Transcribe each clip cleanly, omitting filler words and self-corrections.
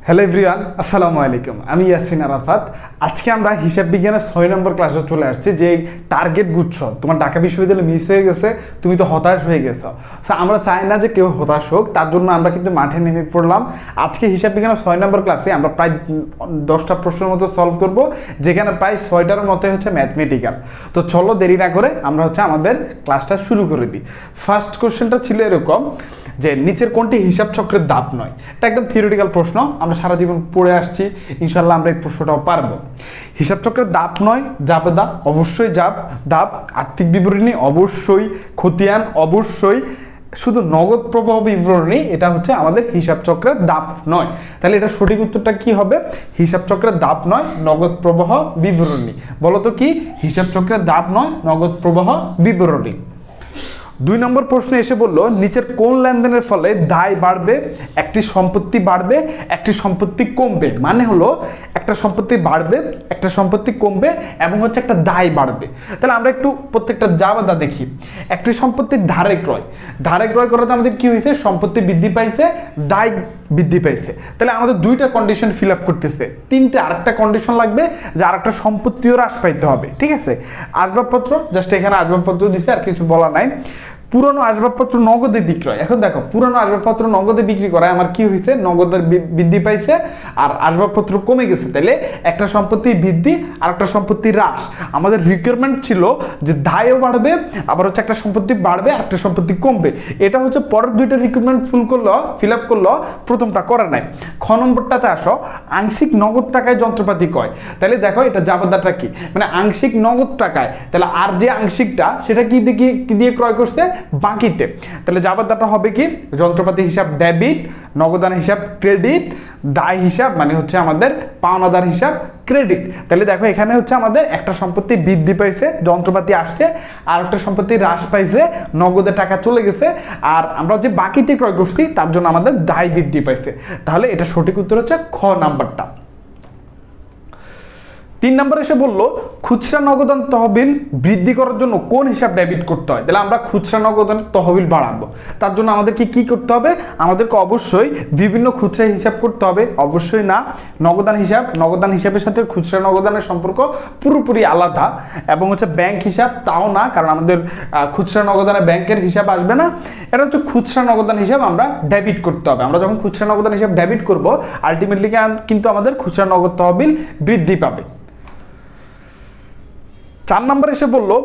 Hello everyone, আসসালামু আলাইকুম। আমি ইয়াসিন আরাফাত। আজকে আমরা হিসাব বিজ্ঞানের 6 নম্বর ক্লাসে চলে আসছি। যে টার্গেট গুচ্ছ তোমার ঢাকা বিশ্ববিদ্যালয়ে মিস হয়ে গেছে, তুমি তো হতাশ হয়ে গেছো। সো আমরা চাই না যে কেউ হতাশ হোক, তার জন্য আমরা কিন্তু মাঠে নেমে পড়লাম। আজকে হিসাব বিজ্ঞানের 6 নম্বর ক্লাসে আমরা প্রায় 10টা প্রশ্নের মতো সলভ করব, যেখানে প্রায় 6টার মতো হচ্ছে ম্যাথমেটিক্যাল। তো চলো দেরি না করে আমরা আমাদের ক্লাসটা শুরু করে দিই। ফার্স্ট কোশ্চেনটা ছিল এরকম যে নিচের কোনটি হিসাব চক্রের ধাপ নয়। এটা একদম থিওরিটিক্যাল প্রশ্ন, আমরা সারা জীবন পড়ে আসছি, ইনশাল্লাহ আমরা এই প্রশ্নটাও পারবো। হিসাব চক্রের ধাপ নয়, জাবেদা অবশ্যই ধাপ, আর্থিক বিবরণী অবশ্যই, খতিয়ান অবশ্যই, শুধু নগদ প্রবাহ বিবরণী এটা হচ্ছে আমাদের হিসাব চক্রের ধাপ নয়। তাহলে এটা সঠিক উত্তরটা কি হবে? হিসাব চক্রের ধাপ নয়, নগদ প্রবাহ বিবরণী। বলতো কি? হিসাব চক্রের ধাপ নয়, নগদ প্রবাহ বিবরণী। 2 নম্বর প্রশ্নে এসে বললো নিচের কোন লেনদেনের ফলে দায় বাড়বে, একটি সম্পত্তি বাড়বে, একটি সম্পত্তি কমবে। মানে হলো একটা সম্পত্তি বাড়বে, একটা সম্পত্তি কমবে এবং একটা দায় বাড়বে। তাহলে আমরা একটু প্রত্যেকটা জাবেদা দেখি। একটি সম্পত্তির ধারে ক্রয় করাতে আমাদের কি হয়েছে? সম্পত্তি বৃদ্ধি পাইছে, দায় বৃদ্ধি পাইছে। তাহলে আমাদের 2টা কন্ডিশন ফিল আপ করতেছে, 3টে আরেকটা কন্ডিশন লাগবে যে আরেকটা সম্পত্তিও হ্রাস পাইতে হবে। ঠিক আছে, আসবাবপত্র জাস্ট এখানে আসবাবপত্র দিছে, আর কিছু বলা নাই। পুরনো আসবাবপত্র নগদে বিক্রয়। এখন দেখো, পুরনো আসবাবপত্র নগদে বিক্রি করায় আমার কি হয়েছে? নগদের বৃদ্ধি পাইছে আর আসবাবপত্র কমে গেছে। তাহলে একটা সম্পত্তি বৃদ্ধি আর একটা সম্পত্তি হ্রাস। আমাদের রিকোয়ারমেন্ট ছিল যে দায়ও বাড়বে, আবার একটা সম্পত্তি বাড়বে আর একটা সম্পত্তি কমবে। এটা পরের 2টা রিকোয়ারমেন্ট ফিল আপ করলো, প্রথমটা করে নাই। খ নম্বরটাতে আসো, আংশিক নগদ টাকায় যন্ত্রপাতি কয়। তাহলে দেখো এটা জাবেদাটা কি, মানে আংশিক নগদ টাকায়। তাহলে আর যে আংশিকটা সেটা কি দিয়ে ক্রয় করছে? বাকিতে। তাহলে জাবেদাটা হবে কি? যন্ত্রপাতি হিসাব ডেবিট, নগদান হিসাব ক্রেডিট, দায় হিসাব মানে আমাদের পাওনাদার হিসাব ক্রেডিট। তাহলে দেখো এখানে আমাদের একটা সম্পত্তি বৃদ্ধি পাইছে, যন্ত্রপাতি আসছে, আর একটা সম্পত্তি হ্রাস পাইছে, নগদে টাকা চলে গেছে, আর আমরা যে বাকিতে ক্রয় করছি তার জন্য আমাদের দায় বৃদ্ধি পাইছে। তাহলে এটা সঠিক উত্তর হচ্ছে খ নাম্বারটা। 3 নম্বর এসে বললো খুচরা নগদান তহবিল বৃদ্ধি করার জন্য কোন হিসাব ডেবিট করতে হয়। তাহলে আমরা খুচরা নগদানের তহবিল বাড়াবো, তার জন্য আমাদেরকে কি করতে হবে? আমাদেরকে অবশ্যই বিভিন্ন খুচরা হিসাব করতে হবে। অবশ্যই না নগদান হিসাবের সাথে খুচরা নগদানের সম্পর্ক পুরোপুরি আলাদা। এবং ব্যাংক হিসাব তাও না, কারণ আমাদের খুচরা নগদানে ব্যাংকের হিসাব আসবে না। এটা খুচরা নগদান হিসাব আমরা ডেবিট করতে হবে। আমরা যখন খুচরা নগদান হিসাব ডেবিট করব, আলটিমেটলি কিন্তু আমাদের খুচরা নগদ তহবিল বৃদ্ধি পাবে। 4 নম্বর এসে বললো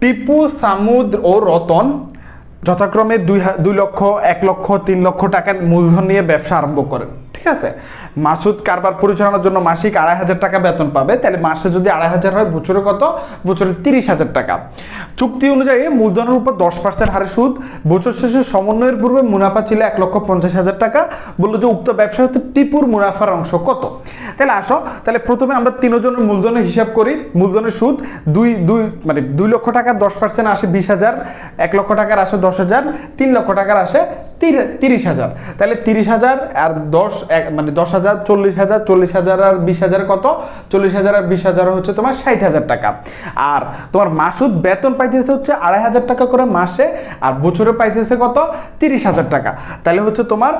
টিপু, সামুদ ও রতন যথাক্রমে 2 লক্ষ, 1 লক্ষ, 3 লক্ষ টাকার মূলধন নিয়ে ব্যবসা আরম্ভ করেন। ঠিক আছে, মাসুদ কারবার পরিচালনার জন্য মাসিক 2,500 টাকা বেতন পাবে। তাহলে মাসে যদি 2,500 হয়, বছরে কত? বছরে 30,000 টাকা। চুক্তি অনুযায়ী মূলধনের উপর 10% হারে সুদ। বছর শেষে সমন্বয়ের পূর্বে মুনাফা ছিল 1,50,000 টাকা। বললো যে উক্ত ব্যবসা হতে টিপুর মুনাফার অংশ কত। তাহলে আসো, তাহলে প্রথমে আমরা 3 জনের মূলধনের হিসাব করি। মূলধনের সুদ 2 লক্ষ টাকার 10% আসে 20,000, 1 লক্ষ টাকার আসে 10,000, 3 লক্ষ টাকার আসে 30,000। তাহলে 30,000 আর 10,000 40,000, 40,000 আর 20,000 কত? 40,000 আর 20,000 হচ্ছে তোমার 60,000 টাকা। আর তোমার মাসুদ বেতন পাইতেছে 2,500 টাকা করে মাসে, আর বছরে পাইতেছে কত? 30,000 টাকা। তাহলে তোমার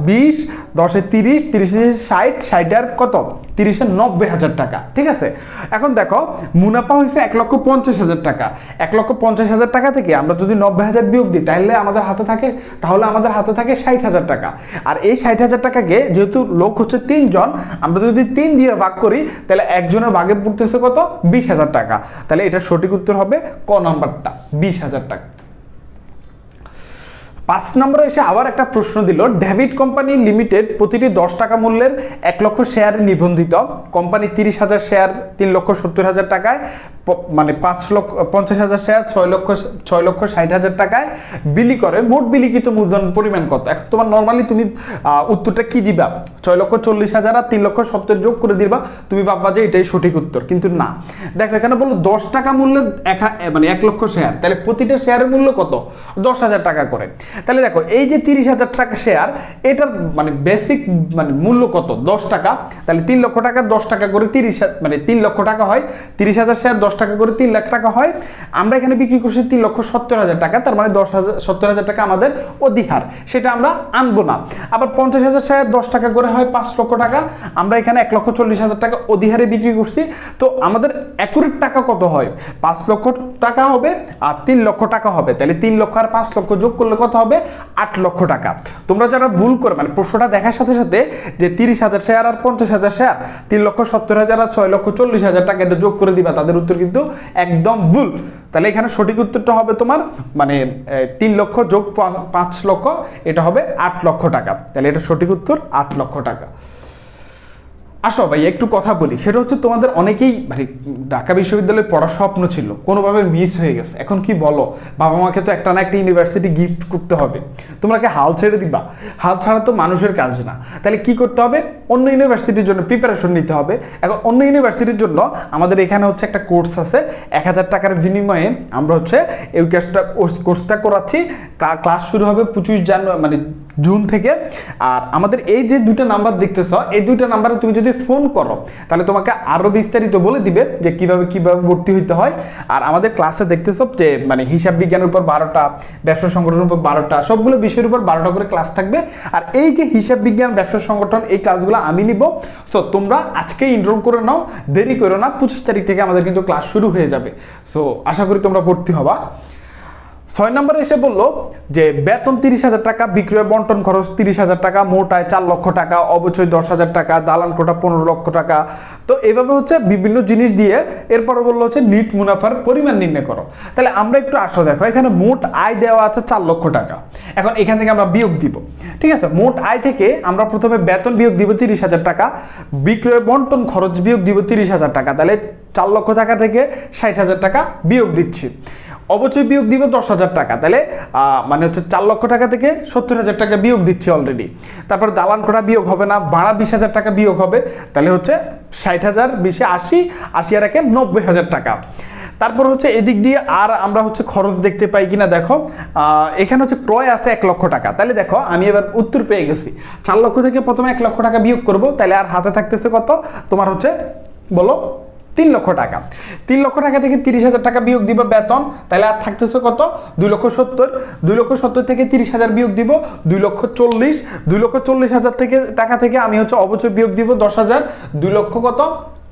20, 10 এ 30, 30 এ 60, 60 আর কত? 30 এ 90,000 টাকা। ঠিক আছে, এখন দেখো মুনাফা হয়েছে 1,50,000 টাকা। 1,50,000 টাকা থেকে আমরা যদি 90,000 বিয়োগ দিই, তাহলে আমাদের হাতে থাকে 60,000 টাকা। আর এই 60,000 টাকাকে যেহেতু লোক 3 জন, আমরা যদি 3 দিয়ে ভাগ করি, তাহলে একজনের ভাগে পড়তেছে কত? 20,000 টাকা। তাহলে এটা সঠিক উত্তর হবে ক নাম্বারটা, 20,000 টাকা। 5 নম্বরে এসে আবার একটা প্রশ্ন দিল ডেভিড কোম্পানি লিমিটেড প্রতিটি 10 টাকা মূল্যের 1 লক্ষ শেয়ারে নিবন্ধিত। কোম্পানি 30,000 শেয়ার 3,70,000 টাকায়, মানে 50,000 শেয়ার 6,60,000 টাকায় বিলি করে। মোট বিলিখিত মূলধন পরিমাণ কত? এখন তোমার নর্মালি তুমি উত্তরটা কি দিবা? 6,40,000 আর 3,70,000 যোগ করে দিবা, তুমি ভাববা যে এটাই সঠিক উত্তর, কিন্তু না। দেখো এখানে বললো 10 টাকা মূল্যের 1 লক্ষ শেয়ার, তাহলে প্রতিটা শেয়ারের মূল্য কত? 10,000 টাকা করে। তাহলে দেখো এই যে 30,000 টাকা শেয়ার, এটার মানে বেসিক মানে মূল্য কত? 10 টাকা। তাহলে 3 লক্ষ টাকা 10 টাকা করে 30 মানে 3 লক্ষ টাকা হয়, 30,000 শেয়ার 10 টাকা করে 3 লাখ টাকা হয়। আমরা এখানে বিক্রি করছি 3,70,000 টাকা, তার মানে 70,000 টাকা আমাদের অধিহার, সেটা আমরা আনবো না। আবার 50,000 শেয়ার 10 টাকা করে হয় 5 লক্ষ টাকা, আমরা এখানে 1,40,000 টাকা অধিহারে বিক্রি করছি। তো আমাদের অ্যাকুরেট টাকা কত হয়? 5 লক্ষ টাকা হবে আর 3 লক্ষ টাকা হবে। তাহলে 3 লক্ষ আর 5 লক্ষ যোগ করলে কত হবে? 8 লক্ষ টাকা। তোমরা যারা ভুল করে মানে প্রশ্নটা দেখার সাথে সাথে যে 30,000 শেয়ার আর 50,000 শেয়ার 3,70,000 আর 6,40,000 টাকা এটা যোগ করে দিবা, তাদের উত্তর কিন্তু একদম ভুল। তাহলে এখানে সঠিক উত্তরটা হবে তোমার মানে 3 লক্ষ যোগ 5 লক্ষ, এটা হবে 8 লক্ষ টাকা। তাহলে এটা সঠিক উত্তর 8 লক্ষ টাকা। আসো ভাই একটু কথা বলি, সেটা হচ্ছে তোমাদের অনেকেই মানে ঢাকা বিশ্ববিদ্যালয়ে পড়ার স্বপ্ন ছিল, কোনোভাবে মিস হয়ে গেছে। এখন কি বলো, বাবা মাকে তো একটা না একটা ইউনিভার্সিটি গিফট করতে হবে, তোমরা কি হাল ছেড়ে দিবা? হাল ছাড়া তো মানুষের কাজ না। তাহলে কি করতে হবে? অন্য ইউনিভার্সিটির জন্য প্রিপারেশন নিতে হবে। এখন অন্য ইউনিভার্সিটির জন্য আমাদের এখানে হচ্ছে একটা কোর্স আছে, 1000 টাকার বিনিময়ে আমরা হচ্ছে এই কোর্সটা করাচ্ছি। ক্লাস শুরু হবে 25 জানুয়ারি মানে জুন থেকে। আর আমাদের এই যে দুটো নাম্বার দেখতেছ, এই দুটো নাম্বারে তুমি যদি ফোন করো তাহলে তোমাকে আরো বিস্তারিত বলে দিবে যে কিভাবে ভর্তি হইতে হয়। আর আমাদের ক্লাসে দেখতেছ যে মানে হিসাব বিজ্ঞানের উপর 12টা, ব্যবসা সংগঠনের উপর 12টা, সবগুলো বিষয়ের উপর 12টা করে ক্লাস থাকবে। আর এই যে হিসাব বিজ্ঞান, ব্যবসা সংগঠন, এই ক্লাসগুলো আমি নিব। সো তোমরা আজকে এনরোল করে নাও, দেরি করো না। 25 তারিখ থেকে আমাদের কিন্তু ক্লাস শুরু হয়ে যাবে। সো আশা করি তোমরা ভর্তি হবা। 6 নম্বরে এসে বললো যে বেতন 30,000 টাকা, বিক্রয় বন্টন খরচ 30,000 টাকা, মোট আয় 4 লক্ষ টাকা, অবচয় 10,000 টাকা, দালান কোটা 15 লক্ষ টাকা। তো এভাবে হচ্ছে বিভিন্ন জিনিস দিয়ে এরপরে বললো হচ্ছে নিট মুনাফার পরিমাণ নির্ণয় করো। তাহলে আমরা একটু আসো, দেখো এখানে মোট আয় দেওয়া আছে 4 লক্ষ টাকা। এখন এখান থেকে আমরা বিয়োগ দিব, ঠিক আছে? মোট আয় থেকে আমরা প্রথমে বেতন বিয়োগ দিব 30,000 টাকা, বিক্রয় বন্টন খরচ বিয়োগ দিব 30,000 টাকা। তাহলে 4 লক্ষ টাকা থেকে 60,000 টাকা বিয়োগ দিচ্ছি। অবশ্যই বিয়োগ দিব 10,000 টাকা। তাহলে মানে হচ্ছে 4 লক্ষ টাকা থেকে 70,000 টাকা বিয়োগ দিচ্ছি অলরেডি। তারপর দালান কোটা বিয়োগ হবে না, ভাড়া 20,000 টাকা বিয়োগ হবে। তাহলে হচ্ছে 60,000 20 80, 80 আর 1 90,000 টাকা। তারপর হচ্ছে এদিক দিয়ে আর আমরা হচ্ছে খরচ দেখতে পাই কিনা দেখো, এখানে হচ্ছে ক্রয় আছে 1 লক্ষ টাকা। তাহলে দেখো আমি এবার উত্তর পেয়ে গেছি। 4 লক্ষ থেকে প্রথমে 1 লক্ষ টাকা বিয়োগ করব, তাহলে আর হাতে থাকতেছে কত তোমার হচ্ছে বলো 3 লক্ষ টাকা। 3 লক্ষ টাকা থেকে 30,000 টাকা বিয়োগ দিব বেতন, তাহলে আর থাকতেছে কত 2,70,000। 2,70,000 থেকে 30,000 বিয়োগ দিব 2,40,000। 2,40,000 থেকে টাকা থেকে আমি হচ্ছে অবচয় বিয়োগ দিব 10,000। 2 লক্ষ কত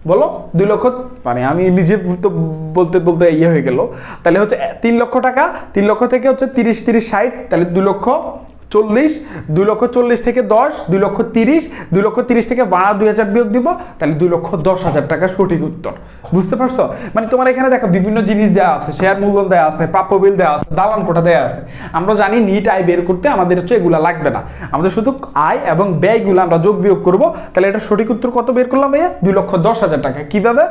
বলো 2 লক্ষ, মানে আমি নিজে তো বলতে বলতে ইয়ে হয়ে গেল। তাহলে হচ্ছে 3 লক্ষ টাকা, 3 লক্ষ থেকে হচ্ছে 30 30 60, তাহলে 2,40,000। 2,40,000 থেকে 10, 2,30,000। 2,30,000 থেকে 2,000 বিয়োগ দিব, তাহলে 2,10,000 টাকা সঠিক উত্তর। বুঝতে পারছো? মানে তোমার এখানে দেখো বিভিন্ন জিনিস দেওয়া আছে, শেয়ার মূলধন দেওয়া আছে, প্রাপ্য বিল দেওয়া আছে, দালান কোটা দেওয়া আছে। আমরা জানি নিট আয় বের করতে আমাদের হচ্ছে এগুলা লাগবে না, আমাদের শুধু আয় এবং ব্যয়গুলো আমরা যোগ বিয়োগ করব। তাহলে এটা সঠিক উত্তর কত বের করলাম ভাইয়া? 2,10,000 টাকা। কিভাবে?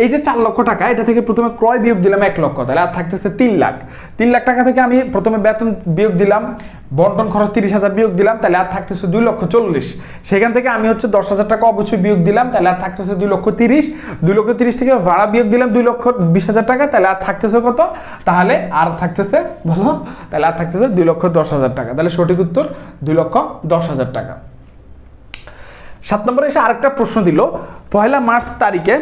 এই যে 4 লক্ষ টাকা, এটা থেকে প্রথমে ক্রয় বিয়োগ দিলাম 1 লক্ষ, তাহলে আর থাকতেছে 3 লাখ। 3 লাখ টাকা থেকে আমি প্রথমে বেতন বিয়োগ দিলাম, বন্টন খরচ 30,000 বিয়োগ দিলাম, তাহলে আর থাকতেছে 2,40,000। সেখান থেকে আমি হচ্ছে 10,000 টাকা অবশ্যই বিয়োগ দিলাম, তাহলে আর থাকতেছে 2,30,000। 2,30,000 থেকে ভাড়া বিয়োগ দিলাম 2,20,000 টাকা, তাহলে আর থাকতেছে কত? তাহলে আর থাকতেছে বলো, তাহলে আর থাকতেছে 2,10,000 টাকা। তাহলে সঠিক উত্তর 2,10,000 টাকা। 7 নম্বরে এসে আরেকটা প্রশ্ন দিল, 1 মার্চ তারিখে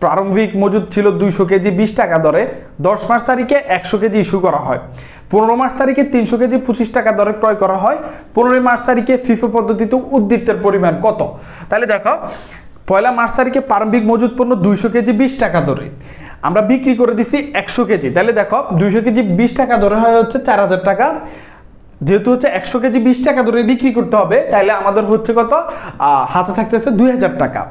প্রারম্ভিক মজুদ ছিল 200 কেজি 20 টাকা দরে, 10 মার্চ তারিখে 100 কেজি ইস্যু করা হয়, 15 মার্চ তারিখে 300 কেজি 25 টাকা দরে ক্রয় করা হয়, 15 মার্চ তারিখে ফিফো পদ্ধতিতে উদ্দীপ্তের পরিমাণ কত? তাহলে দেখো 1 মার্চ তারিখে প্রারম্ভিক মজুদ পণ্য 200 কেজি 20 টাকা দরে, আমরা বিক্রি করে দিচ্ছি 100 কেজি। তাহলে দেখো 200 কেজি 20 টাকা দরে হয় হচ্ছে 4,000 টাকা। যেহেতু হচ্ছে 100 কেজি 20 টাকা দরে বিক্রি করতে হবে, তাহলে আমাদের হচ্ছে কত হাতে থাকতেছে 2,000 টাকা।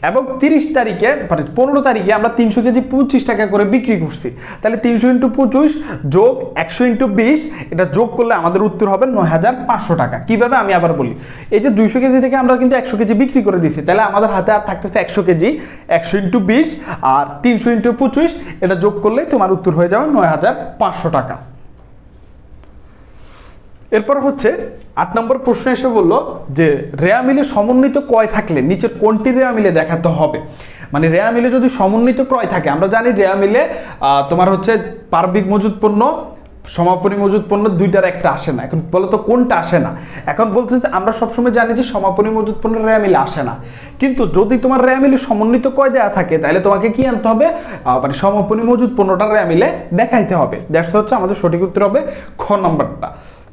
এবং 30 তারিখে মানে 15 তারিখে আমরা 300 কেজি 25 টাকা করে বিক্রি করছি, তাহলে 300 × 25 যোগ 100 × 20, এটা যোগ করলে আমাদের উত্তর হবে 9,500 টাকা। কিভাবে আমি আবার বলি, এই যে 200 কেজি থেকে আমরা কিন্তু 100 কেজি বিক্রি করে দিচ্ছি, তাহলে আমাদের হাতে আর থাকতেছে 100 কেজি, 100 × 20 আর 300 × 25, এটা যোগ করলে তোমার উত্তর হয়ে যাবে 9,500 টাকা। এরপর হচ্ছে 8 নম্বর প্রশ্ন এসে বললো যে রেয়া মিলে সমন্বিত ক্রয় থাকলে নিচের কোনটি রেয়া মিলে দেখাতে হবে। মানে রেয়া মিলে যদি সমন্বিত ক্রয় থাকে, আমরা জানি রেয়া মিলে তোমার হচ্ছে প্রারম্ভিক মজুদ পণ্য সমাপনী মজুদ পণ্য দুইটার একটা আসে না। এখন বলো তো কোনটা আসে না? এখন বলতেছে আমরা সবসময় জানি যে সমাপনী মজুদ পণ্য রেয়া মিলে আসে না, কিন্তু যদি তোমার রেয়া মিলে সমন্বিত কয় দেওয়া থাকে তাহলে তোমাকে কি আনতে হবে, মানে সমাপনী মজুদ পণ্যটা রেয়া মিলে দেখাইতে হবে। দ্যাটস হচ্ছে আমাদের সঠিক উত্তর হবে খ নাম্বারটা।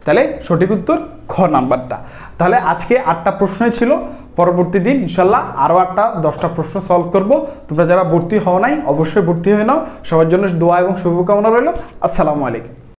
তাহলে সঠিক উত্তর খ নাম্বারটা। তাহলে আজকে 8টা প্রশ্নই ছিল, পরবর্তী দিন ইনশাল্লাহ আরও 8টা 10টা প্রশ্ন সলভ করব। তোমরা যারা ভর্তি হও নাই অবশ্যই ভর্তি হয়ে নাও। সবার জন্য দোয়া এবং শুভকামনা রইল। আসসালামু আলাইকুম।